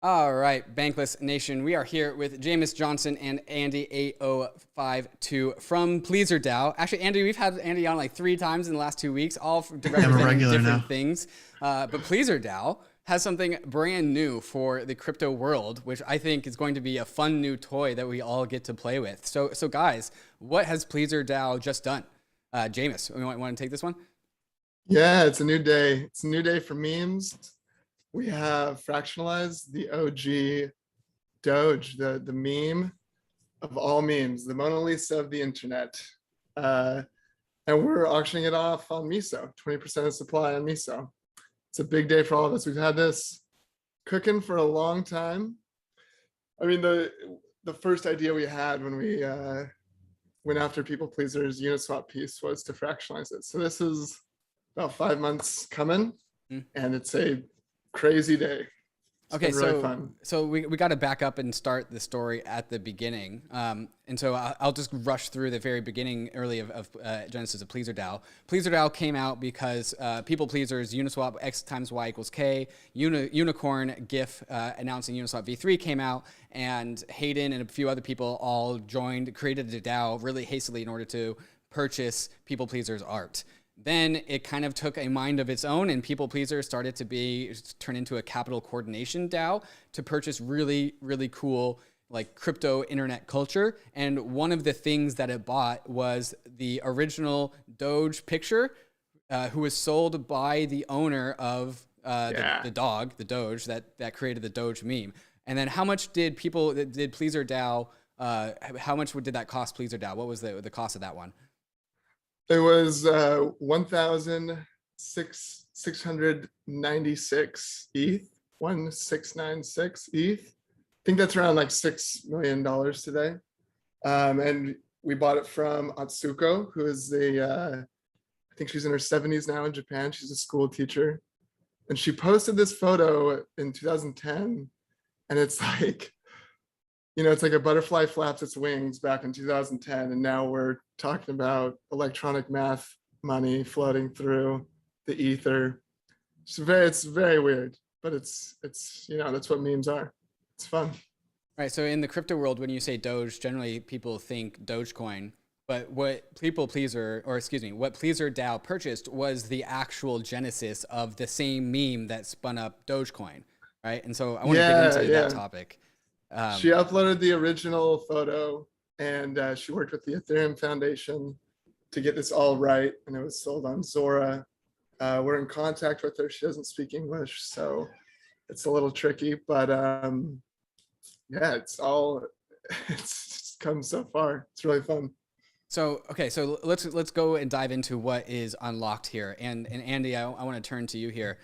All right, Bankless Nation, we are here with Jameis Johnson and Andy8052 from PleasrDAO. Actually, Andy, we've had Andy on like 3 times in the last 2 weeks, all representing different things. But PleasrDAO has something brand new for the crypto world, which I think is going to be a fun new toy that we all get to play with. So guys, what has PleasrDAO just done? Jameis, you want to take this one? Yeah, it's a new day. It's a new day for memes. We have fractionalized the OG Doge, the meme of all memes, the Mona Lisa of the internet. And we're auctioning it off on Miso, 20% of supply on Miso. It's a big day for all of us. We've had this cooking for a long time. I mean, the first idea we had when we went after People Pleaser's Uniswap piece was to fractionalize it. So this is about 5 months coming, and it's a crazy day. Okay, so we got to back up and start the story at the beginning. And so I'll just rush through the very beginning early of Genesis of PleasrDAO. PleasrDAO came out because People Pleasers Uniswap X times Y equals K, Unicorn GIF announcing Uniswap V3 came out, and Hayden and a few other people all created a DAO really hastily in order to purchase People Pleasers art. Then it kind of took a mind of its own, and People Pleaser started to turn into a capital coordination DAO to purchase really, really cool like crypto internet culture. And one of the things that it bought was the original Doge picture, who was sold by the owner of the Doge that created the Doge meme. And then how much did PleasrDAO, how much did that cost PleasrDAO? What was the cost of that one? It was 1,696 ETH, 1,696 ETH. I think that's around like $6 million today. And we bought it from Atsuko, who is I think she's in her 70s now in Japan. She's a school teacher. And she posted this photo in 2010. And it's like, it's like a butterfly flaps its wings back in 2010, and now we're talking about electronic math money floating through the ether. It's very weird, but it's that's what memes are. It's fun. Right. So in the crypto world, when you say Doge, generally people think Dogecoin, but what PleasrDAO purchased was the actual genesis of the same meme that spun up Dogecoin, right? And so I want to get into that topic. She uploaded the original photo, and she worked with the Ethereum Foundation to get this all right, and it was sold on Zora. We're in contact with her. She doesn't speak English, so it's a little tricky, but yeah, it's come so far. It's really fun. So, okay, so let's go and dive into what is unlocked here. And Andy, I want to turn to you here.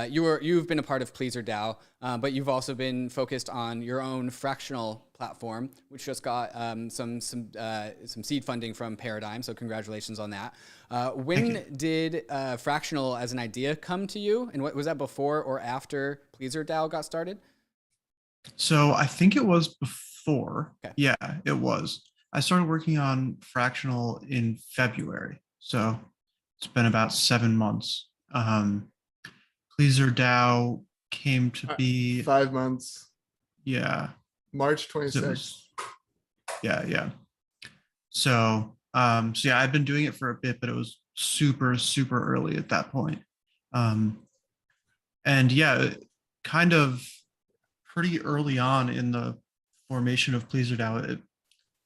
You've been a part of PleasrDAO, but you've also been focused on your own fractional platform, which just got some seed funding from Paradigm. So congratulations on that. When did fractional as an idea come to you? And what was that, before or after PleasrDAO got started? So I think it was before. Okay. Yeah, it was. I started working on fractional in February, so it's been about 7 months. PleasrDAO came to be 5 months. Yeah, March 26th. Yeah. So yeah, I've been doing it for a bit, but it was super early at that point. And yeah, kind of pretty early on in the formation of PleasrDAO,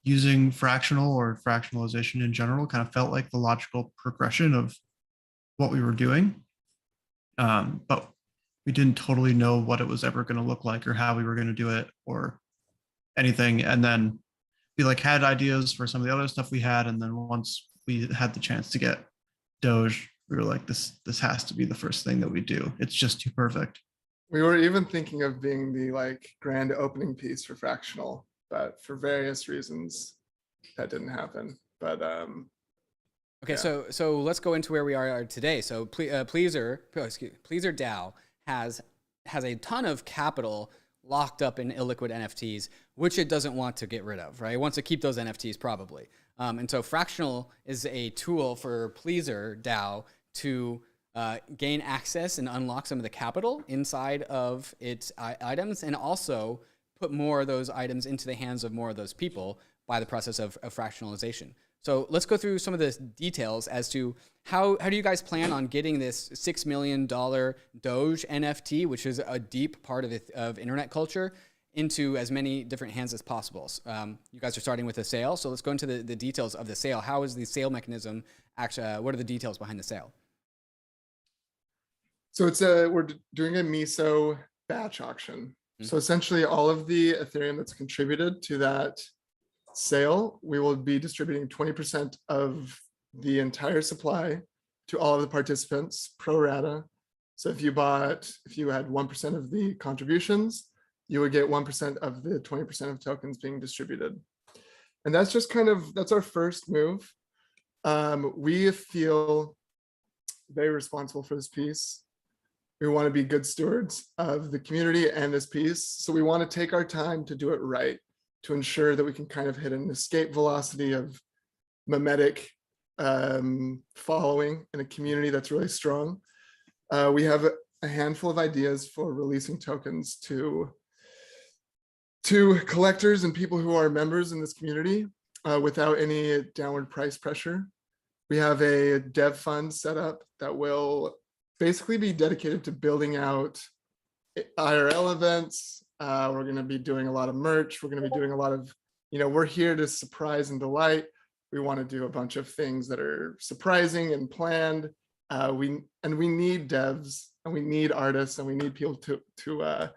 using fractional or fractionalization in general kind of felt like the logical progression of what we were doing. But we didn't totally know what it was ever going to look like or how we were going to do it or anything. And then we had ideas for some of the other stuff we had. And then once we had the chance to get Doge, we were like, this has to be the first thing that we do. It's just too perfect. We were even thinking of being the grand opening piece for fractional, but for various reasons that didn't happen. But okay, yeah. So let's go into where we are today. So PleasrDAO has a ton of capital locked up in illiquid NFTs, which it doesn't want to get rid of, right? It wants to keep those NFTs probably. And so fractional is a tool for PleasrDAO to gain access and unlock some of the capital inside of its items, and also put more of those items into the hands of more of those people by the process of fractionalization. So let's go through some of the details as to how do you guys plan on getting this $6 million Doge NFT, which is a deep part of internet culture, into as many different hands as possible. You guys are starting with a sale, so let's go into the details of the sale. How is the sale mechanism actually? What are the details behind the sale? So we're doing a MISO batch auction. So essentially all of the Ethereum that's contributed to that sale, we will be distributing 20% of the entire supply to all of the participants pro rata. So if you had 1% of the contributions, you would get 1% of the 20% of tokens being distributed. And that's just that's our first move. We feel very responsible for this piece. We want to be good stewards of the community and this piece. So we want to take our time to do it right, to ensure that we can kind of hit an escape velocity of mimetic following in a community that's really strong. We have a handful of ideas for releasing tokens to collectors and people who are members in this community without any downward price pressure. We have a dev fund set up that will basically be dedicated to building out IRL events. We're going to be doing a lot of merch. We're going to be doing a lot of, we're here to surprise and delight. We want to do a bunch of things that are surprising and planned. We need devs, and we need artists, and we need people to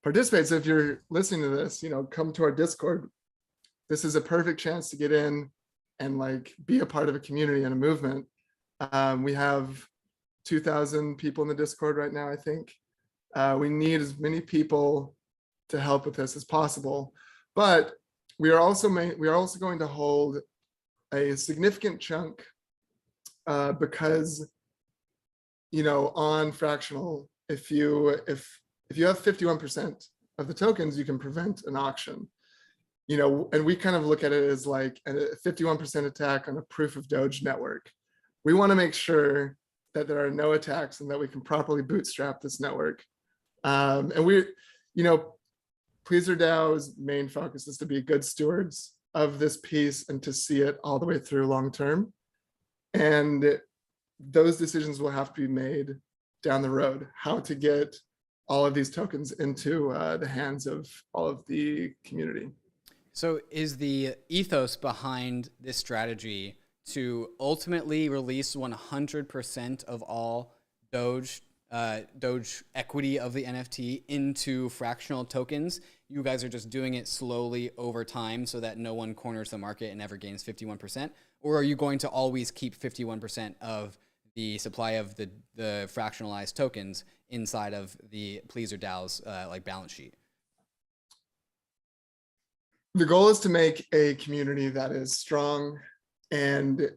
participate. So if you're listening to this, come to our Discord. This is a perfect chance to get in and be a part of a community and a movement. We have 2,000 people in the Discord right now, I think. We need as many people to help with this as possible. But we are also going to hold a significant chunk because, on fractional, if you have 51% of the tokens, you can prevent an auction. And we kind of look at it as like a 51% attack on a proof of Doge network. We want to make sure that there are no attacks and that we can properly bootstrap this network. And PleasrDAO's main focus is to be good stewards of this piece and to see it all the way through long term. And those decisions will have to be made down the road, how to get all of these tokens into the hands of all of the community. So is the ethos behind this strategy to ultimately release 100% of all Doge equity of the NFT into fractional tokens? You guys are just doing it slowly over time so that no one corners the market and ever gains 51%? Or are you going to always keep 51% of the supply of the fractionalized tokens inside of the PleasrDAO's balance sheet? The goal is to make a community that is strong and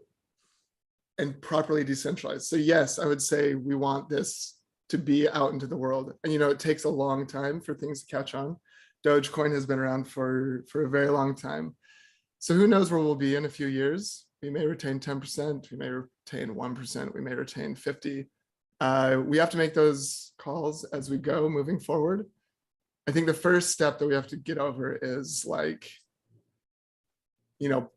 properly decentralized. So yes, I would say we want this to be out into the world. And it takes a long time for things to catch on. Dogecoin has been around for a very long time. So who knows where we'll be in a few years. We may retain 10%, we may retain 1%, we may retain 50%. We have to make those calls as we go moving forward. I think the first step that we have to get over is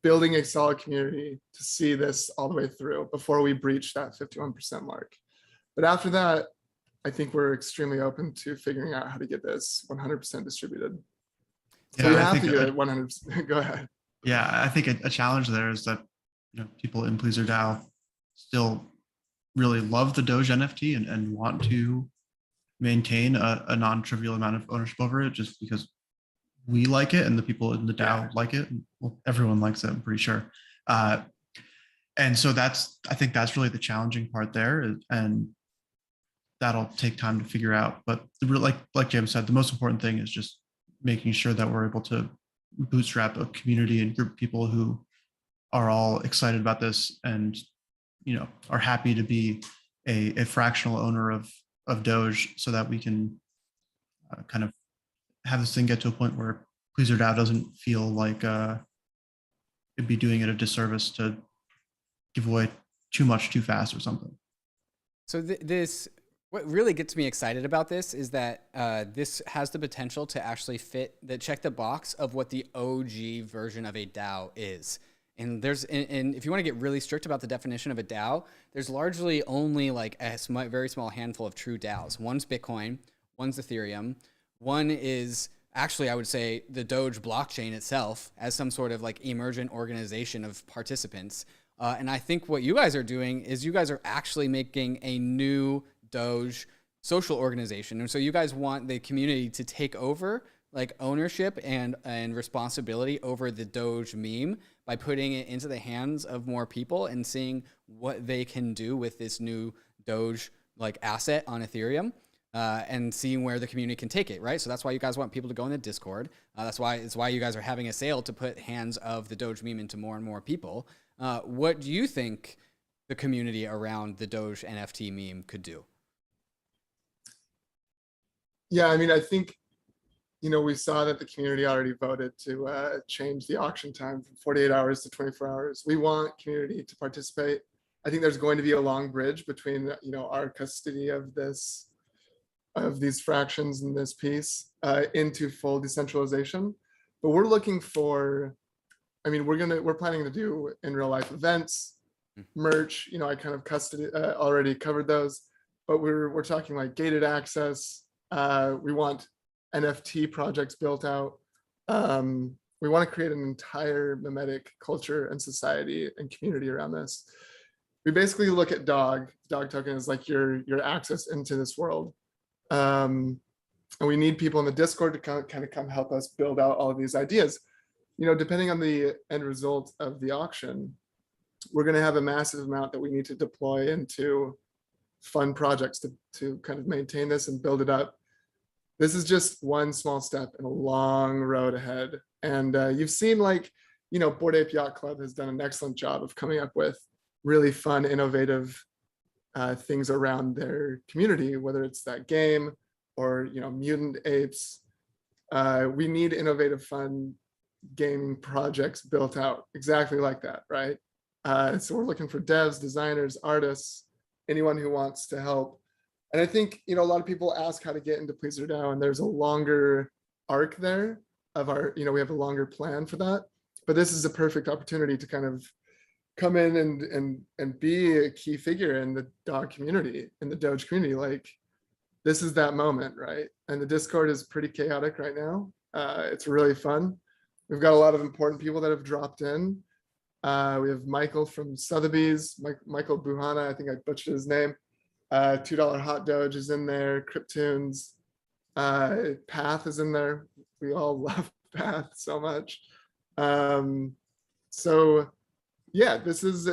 building a solid community to see this all the way through before we breach that 51% mark. But after that, I think we're extremely open to figuring out how to get this 100% distributed. So we have to get it 100%. Go ahead. Yeah, I think a challenge there is that people in PleasrDAO still really love the Doge NFT and want to maintain a non-trivial amount of ownership over it just because we like it and the people in the DAO like it. Well, everyone likes it, I'm pretty sure. And so I think that's really the challenging part there, and that'll take time to figure out. But like James said, the most important thing is just making sure that we're able to bootstrap a community and group of people who are all excited about this and are happy to be a fractional owner of Doge, so that we can kind of have this thing get to a point where PleasrDAO doesn't feel like it'd be doing it a disservice to give away too much too fast or something. So what really gets me excited about this is that this has the potential to actually check the box of what the OG version of a DAO is. And and if you want to get really strict about the definition of a DAO, there's largely only like a very small handful of true DAOs. One's Bitcoin, one's Ethereum, one is actually, I would say, the Doge blockchain itself as some sort of like emergent organization of participants. And I think what you guys are doing is you guys are actually making a new Doge social organization. And so you guys want the community to take over like ownership and responsibility over the Doge meme by putting it into the hands of more people and seeing what they can do with this new Doge like asset on Ethereum. And seeing where the community can take it, right? So that's why you guys want people to go in the Discord. It's why you guys are having a sale to put hands of the Doge meme into more and more people. What do you think the community around the Doge NFT meme could do? Yeah, I mean, I think, we saw that the community already voted to change the auction time from 48 hours to 24 hours. We want community to participate. I think there's going to be a long bridge between, our custody of these fractions in this piece into full decentralization. But we're looking for, we're planning to do in real life events, merch, I kind of already covered those, but we're talking like gated access. We want NFT projects built out. We want to create an entire memetic culture and society and community around this. We basically look at DOG token as like your access into this world. And we need people in the Discord to kind of come help us build out all of these ideas. Depending on the end result of the auction, we're going to have a massive amount that we need to deploy into fun projects to kind of maintain this and build it up. This is just one small step in a long road ahead. And you've seen Bored Ape Yacht Club has done an excellent job of coming up with really fun, innovative things around their community, whether it's that game or mutant apes. We need innovative, fun gaming projects built out exactly like that, right? So we're looking for devs, designers, artists, anyone who wants to help. And I think a lot of people ask how to get into PleasrDAO, and there's a longer arc there of our, we have a longer plan for that. But this is a perfect opportunity to kind of come in and be a key figure in the DOG community, in the Doge community. Like, this is that moment, right? And the Discord is pretty chaotic right now. It's really fun. We've got a lot of important people that have dropped in. We have Michael from Sotheby's, Michael Buhana, I think I butchered his name. $2 Hot Doge is in there, Cryptunes, Path is in there. We all love Path so much. So yeah, this is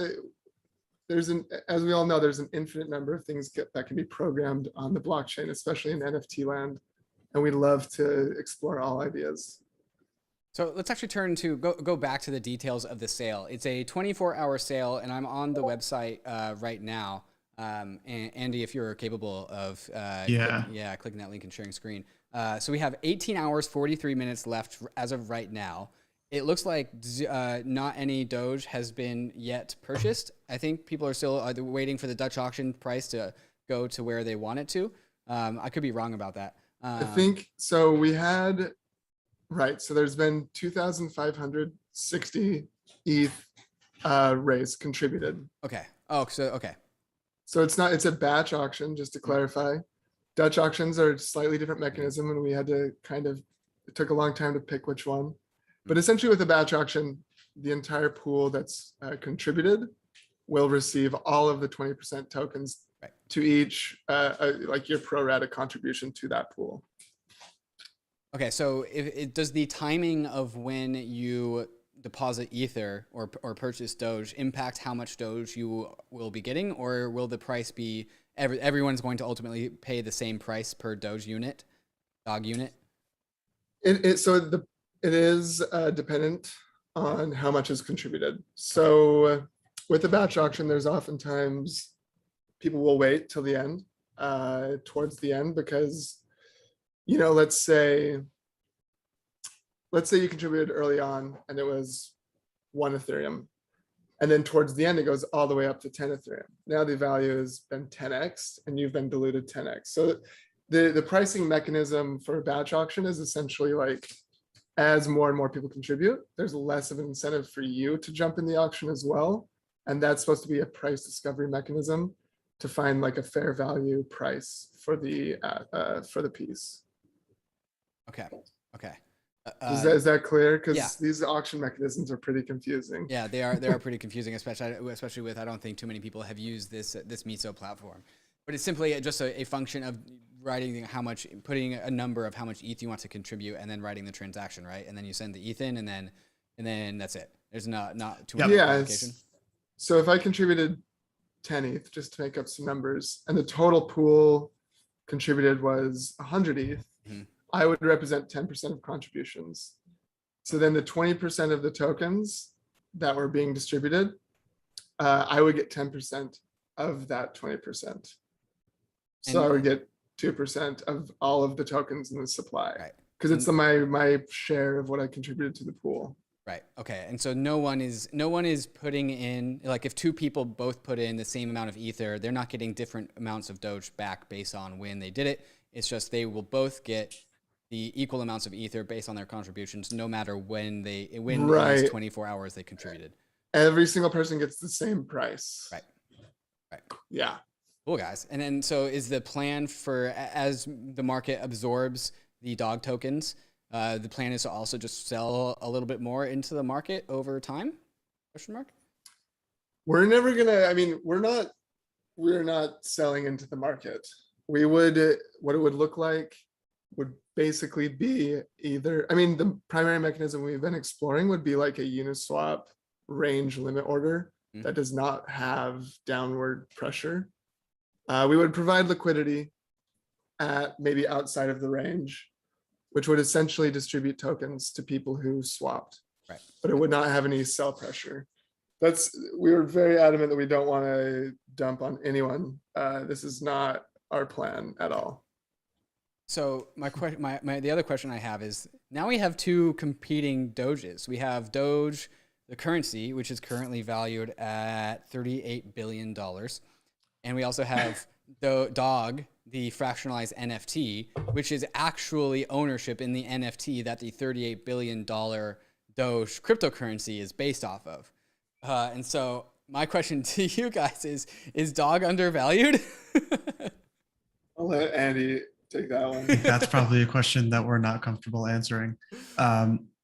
as we all know, there's an infinite number of things that can be programmed on the blockchain, especially in NFT land. And we'd love to explore all ideas. So let's actually turn to go back to the details of the sale. It's a 24-hour sale, and I'm on the website right now. And Andy, if you're capable of clicking that link and sharing screen. So we have 18 hours, 43 minutes left as of right now. It looks like not any Doge has been yet purchased. I think people are still waiting for the Dutch auction price to go to where they want it to. I could be wrong about that. I think so. We had, right. So there's been 2,560 ETH raised contributed. Okay. Oh, okay. So it's a batch auction, just to clarify. Dutch auctions are a slightly different mechanism, and we had to it took a long time to pick which one. But essentially with a batch auction, the entire pool that's contributed will receive all of the 20% tokens to each, like your pro rata contribution to that pool. Okay, so does the timing of when you deposit Ether or purchase Doge impact how much Doge you will be getting, or will the price be everyone's going to ultimately pay the same price per Doge unit, DOG unit? It is dependent on how much is contributed. So with the batch auction, there's oftentimes people will wait till the end, towards the end, because, let's say you contributed early on and it was 1 Ethereum. And then towards the end, it goes all the way up to 10 Ethereum. Now the value has been 10x and you've been diluted 10x. So the pricing mechanism for a batch auction is essentially like, as more and more people contribute, there's less of an incentive for you to jump in the auction as well. And that's supposed to be a price discovery mechanism to find like a fair value price for the piece. Okay. Okay. Is that clear? Because yeah. these auction mechanisms are pretty confusing. Yeah, they are pretty confusing, especially with, I don't think too many people have used this Miso platform. But it's simply just a function of writing putting a number of how much ETH you want to contribute, and then writing the transaction, right? And then you send the ETH in, and then that's it. There's not too much complication. So if I contributed 10 ETH, just to make up some numbers, and the total pool contributed was 100 ETH, I would represent 10% of contributions. So then the 20% of the tokens that were being distributed, I would get 10% of that 20%. So I would get 2% of all of the tokens in the supply, because it's my share of what I contributed to the pool. Right. Okay. And so no one is putting in, like, if two people both put in the same amount of Ether, they're not getting different amounts of Doge back based on when they did it. It's just they will both get the equal amounts of Ether based on their contributions, no matter when in these 24 hours they contributed. Every single person gets the same price. Right. Right. Yeah. Cool, guys. And then, so is the plan for, as the market absorbs the DOG tokens, the plan is to also just sell a little bit more into the market over time? Question mark. We're never gonna. I mean, we're not selling into the market. We would. What it would look like would basically be either. I mean, the primary mechanism we've been exploring would be like a Uniswap range limit order that does not have downward pressure. We would provide liquidity at maybe outside of the range, which would essentially distribute tokens to people who swapped, but it would not have any sell pressure. We were very adamant that we don't want to dump on anyone. This is not our plan at all. So the other question I have is, now we have two competing Doges. We have Doge, the currency, which is currently valued at $38 billion. And we also have DOG, the fractionalized NFT, which is actually ownership in the NFT that the $38 billion Doge cryptocurrency is based off of. And so my question to you guys is DOG undervalued? I'll let Andy take that one. That's probably a question that we're not comfortable answering.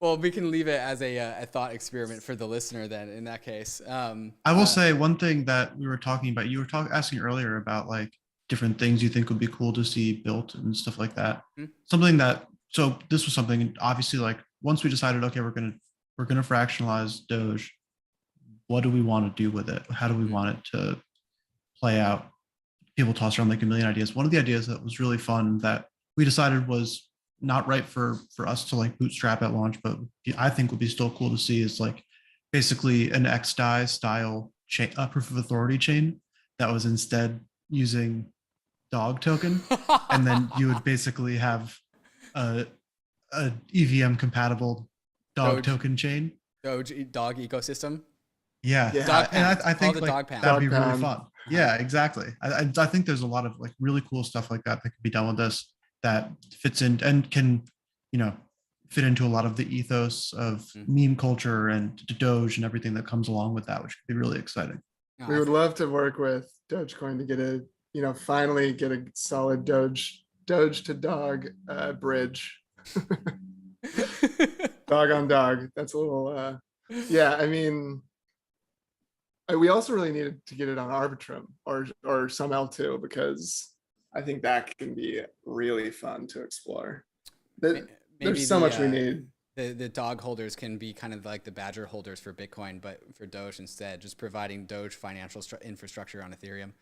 Well, we can leave it as a thought experiment for the listener then, in that case. I will say one thing that we were talking about, you were asking earlier about like different things you think would be cool to see built and stuff like that. Something that, so this was something, obviously, like once we decided, okay, we're gonna fractionalize Doge, what do we want to do with it? How do we want it to play out? People toss around like a million ideas. One of the ideas that was really fun that we decided was not right for us to like bootstrap at launch, but I think would be still cool to see, is like basically an XDAI style chain, proof of authority chain that was instead using DOG token. And then you would basically have a EVM compatible DOG token chain. DOG ecosystem. Yeah. And I think like, that'd be really fun. Yeah, exactly. I think there's a lot of like really cool stuff like that could be done with this, that fits in and can, fit into a lot of the ethos of meme culture and Doge and everything that comes along with that, which could be really exciting. We would love to work with Dogecoin to get finally get a solid Doge to DOG bridge. Dog on dog. That's a little, yeah, I mean, we also really needed to get it on Arbitrum or some L2, because I think that can be really fun to explore. There's so much we need. The DOG holders can be kind of like the Badger holders for Bitcoin, but for Doge instead, just providing Doge financial infrastructure on Ethereum.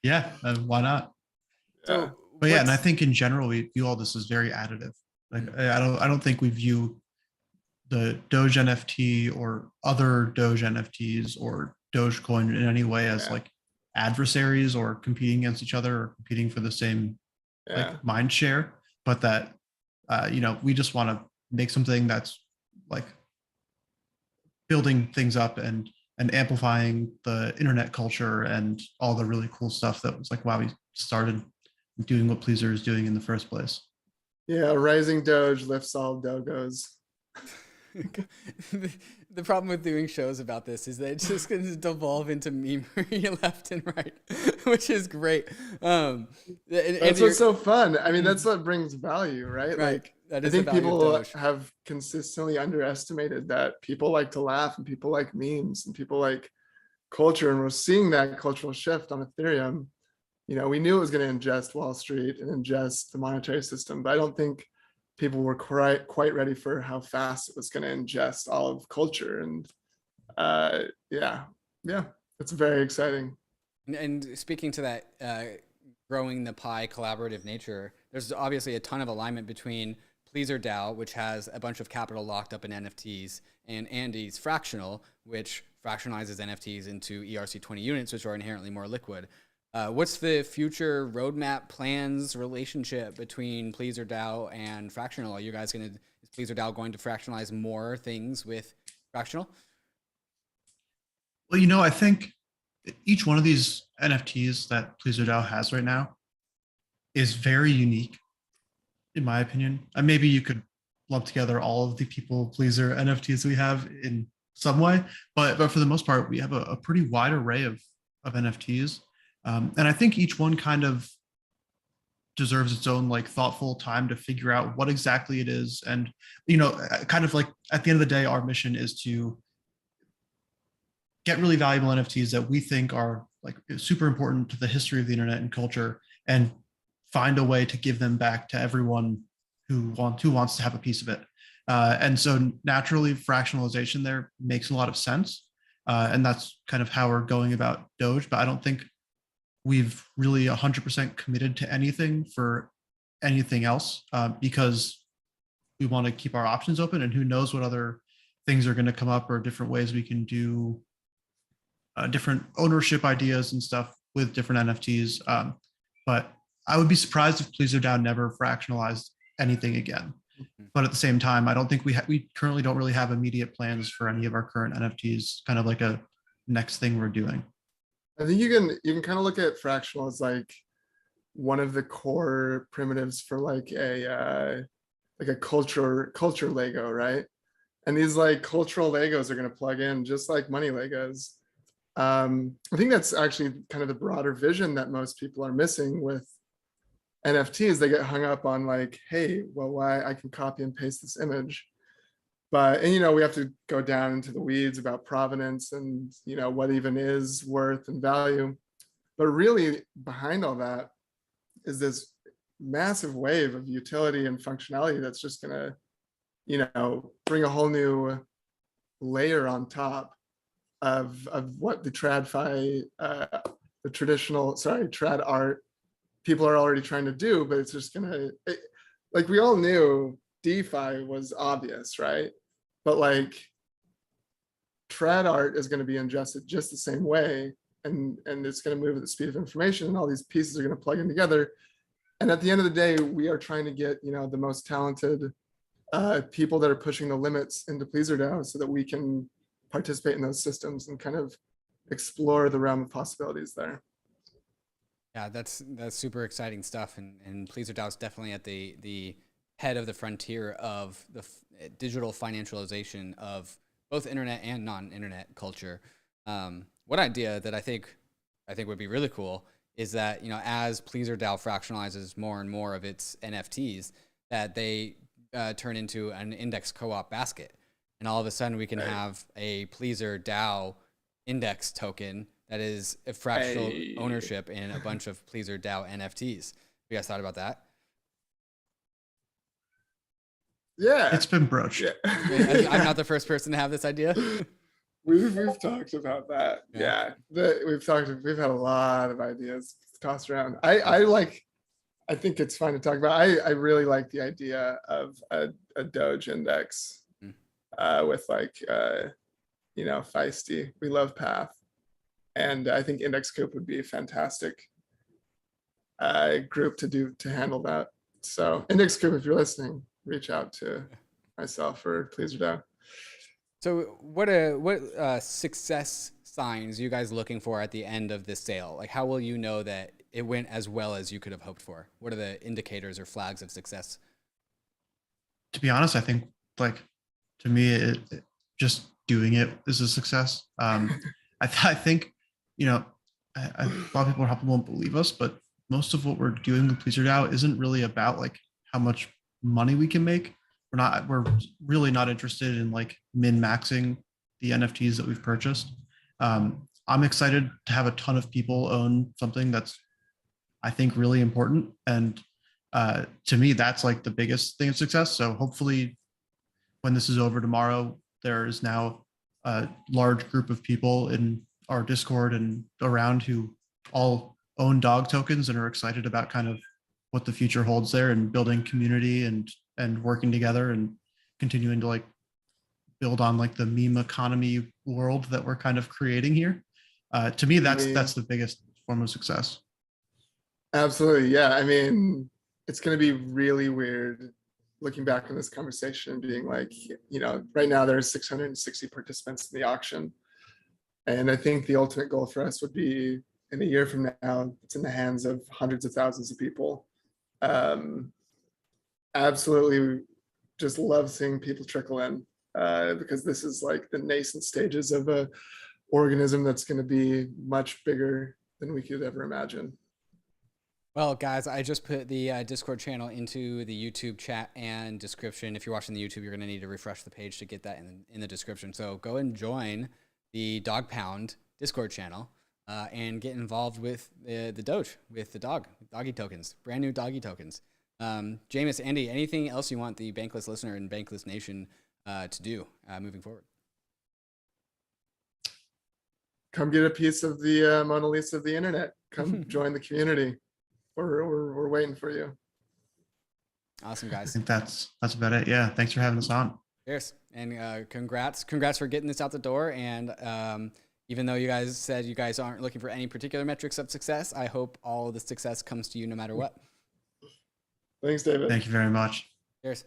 Yeah, why not? So, but yeah, and I think in general we view all this as very additive. Like I don't think we view the Doge NFT or other Doge NFTs or Dogecoin in any way as like adversaries or competing against each other or competing for the same like mind share, but that we just want to make something that's like building things up and amplifying the internet culture and all the really cool stuff that was like, wow, we started doing what Pleaser is doing in the first place. Yeah, rising Doge lifts all dogos. The problem with doing shows about this is that it's just going to devolve into memery left and right, which is great. That's what's so fun. I mean, that's what brings value, right? Right. Like, I think people have consistently underestimated that people like to laugh and people like memes and people like culture. And we're seeing that cultural shift on Ethereum. You know, we knew it was going to ingest Wall Street and ingest the monetary system, but I don't think people were quite ready for how fast it was going to ingest all of culture. And yeah, it's very exciting. And speaking to that, growing the pie collaborative nature, there's obviously a ton of alignment between PleasrDAO, which has a bunch of capital locked up in NFTs, and Andy's Fractional, which fractionalizes NFTs into ERC20 units, which are inherently more liquid. What's the future roadmap plans relationship between PleasrDAO and Fractional? Are you guys is PleasrDAO going to fractionalize more things with Fractional? Well, you know, I think each one of these NFTs that PleasrDAO has right now is very unique, in my opinion. Maybe you could lump together all of the people pleaser NFTs we have in some way, but for the most part, we have a pretty wide array of NFTs. And I think each one kind of deserves its own like thoughtful time to figure out what exactly it is. And, you know, kind of like at the end of the day, our mission is to get really valuable NFTs that we think are like super important to the history of the internet and culture, and find a way to give them back to everyone who wants to have a piece of it. And so naturally fractionalization there makes a lot of sense. And that's kind of how we're going about Doge, but I don't think we've really 100% committed to anything for anything else, because we want to keep our options open, and who knows what other things are going to come up or different ways we can do different ownership ideas and stuff with different NFTs. But I would be surprised if PleasrDAO never fractionalized anything again. But at the same time, I don't think we currently don't really have immediate plans for any of our current NFTs, kind of like a next thing we're doing. I think you can kind of look at fractional as like one of the core primitives for like a culture Lego, right? And these like cultural Legos are going to plug in just like money Legos. I think that's actually kind of the broader vision that most people are missing with NFTs. They get hung up on like, hey, well, why I can copy and paste this image. But, and, you know, we have to go down into the weeds about provenance and, you know, what even is worth and value. But really behind all that is this massive wave of utility and functionality that's just going to, you know, bring a whole new layer on top of what the TradFi, the traditional, trad art people are already trying to do. But it's just going to, like, we all knew DeFi was obvious, right? But like trad art is going to be ingested just the same way, and it's going to move at the speed of information, and all these pieces are going to plug in together. And at the end of the day, we are trying to get, you know, the most talented people that are pushing the limits into PleasrDAO so that we can participate in those systems and kind of explore the realm of possibilities there. Yeah, that's super exciting stuff, and PleasrDAO is definitely at the head of the frontier of the digital financialization of both internet and non-internet culture. One idea that I think would be really cool is that, you know, as PleasrDAO fractionalizes more and more of its NFTs, that they turn into an index co-op basket, and all of a sudden we can have a PleasrDAO index token that is a fractional ownership in a bunch of PleasrDAO NFTs. You guys thought about that? Yeah, it's been broached. Yeah. I'm not the first person to have this idea. We've talked about that. Yeah, we've had a lot of ideas tossed around. I think it's fun to talk about. I really like the idea of a Doge index with like you know, feisty. We love Path, and I think Index Coop would be a fantastic group to handle that. So Index Coop, if you're listening, reach out to myself or PleasrDAO. So what success signs are you guys looking for at the end of this sale? Like, how will you know that it went as well as you could have hoped for? What are the indicators or flags of success? To be honest, I think like to me, just doing it is a success. I think, you know, a lot of people probably won't believe us, but most of what we're doing with PleasrDAO isn't really about like how much money we can make. We're really not interested in like min-maxing the NFTs that we've purchased. I'm excited to have a ton of people own something that's, I think, really important. And to me, that's like the biggest thing of success. So hopefully when this is over tomorrow, there is now a large group of people in our Discord and around who all own dog tokens and are excited about kind of what the future holds there, and building community and working together and continuing to like build on like the meme economy world that we're kind of creating here. To me, that's the biggest form of success. Absolutely. Yeah. I mean, it's going to be really weird looking back on this conversation and being like, you know, right now there's 660 participants in the auction. And I think the ultimate goal for us would be in a year from now, it's in the hands of hundreds of thousands of people. Absolutely just love seeing people trickle in because this is like the nascent stages of a organism that's going to be much bigger than we could ever imagine. Well, guys, I just put the Discord channel into the YouTube chat and description. If you're watching the YouTube, you're going to need to refresh the page to get that in the description. So go and join the Dog Pound Discord channel and get involved with the Doge, with the doggy tokens, brand new doggy tokens. Jameis, Andy, anything else you want the Bankless listener and Bankless Nation to do moving forward? Come get a piece of the Mona Lisa of the internet. Come join the community. We're waiting for you. Awesome, guys. I think that's about it. Yeah. Thanks for having us on. Cheers. And congrats for getting this out the door. And even though you guys said you guys aren't looking for any particular metrics of success, I hope all of the success comes to you no matter what. Thanks, David. Thank you very much. Cheers.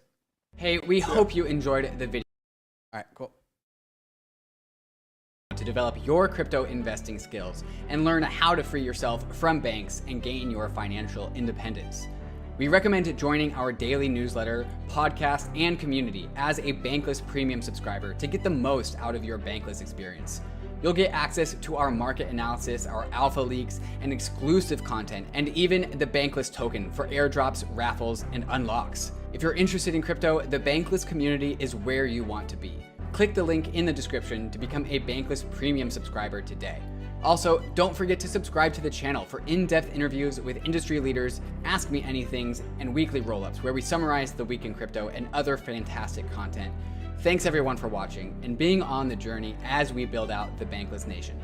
Hey, we hope you enjoyed the video. All right, cool. To develop your crypto investing skills and learn how to free yourself from banks and gain your financial independence. We recommend joining our daily newsletter, podcast, and community as a Bankless Premium subscriber to get the most out of your Bankless experience. You'll get access to our market analysis, our alpha leaks, and exclusive content, and even the Bankless token for airdrops, raffles, and unlocks. If you're interested in crypto, the Bankless community is where you want to be. Click the link in the description to become a Bankless Premium subscriber today. Also, don't forget to subscribe to the channel for in-depth interviews with industry leaders, Ask Me Anythings, and weekly roll-ups where we summarize the week in crypto and other fantastic content. Thanks everyone for watching and being on the journey as we build out the Bankless Nation.